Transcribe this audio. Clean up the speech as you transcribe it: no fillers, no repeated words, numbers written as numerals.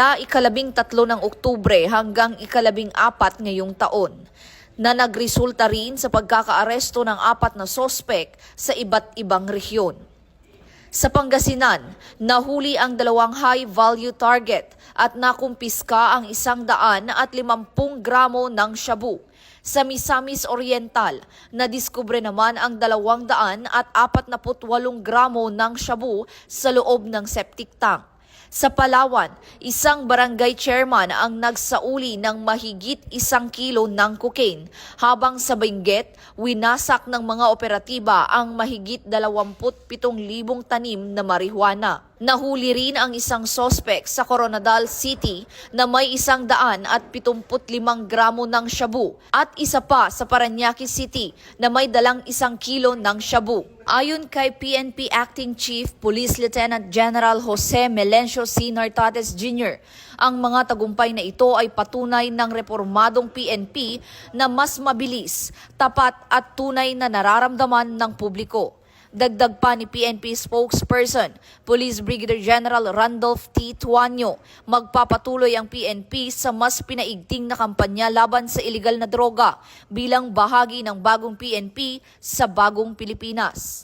mula 13 ng Oktubre hanggang 14 ngayong taon, na nagresulta rin sa pagkakaaresto ng 4 na sospek sa iba't ibang rehiyon. Sa Pangasinan, nahuli ang 2 high-value target at nakumpiska ang 150 gramo ng shabu. Sa Misamis Oriental, nadiskubre naman ang 248 gramo ng shabu sa loob ng septic tank. Sa Palawan, isang barangay chairman ang nagsauli ng mahigit 1 kilo ng cocaine, habang sa Benguet, winasak ng mga operatiba ang mahigit 27,000 tanim na marijuana. Nahuli rin ang isang sospek sa Coronadal City na may 175 gramo ng shabu at isa pa sa Parañaque City na may dalang 1 kilo ng shabu. Ayon kay PNP Acting Chief Police Lieutenant General Jose Melencio C. Nartates Jr., ang mga tagumpay na ito ay patunay ng reformadong PNP na mas mabilis, tapat at tunay na nararamdaman ng publiko. Dagdag pa ni PNP spokesperson, Police Brigadier General Randolph T. Tuanyo, magpapatuloy ang PNP sa mas pinaigting na kampanya laban sa iligal na droga bilang bahagi ng bagong PNP sa bagong Pilipinas.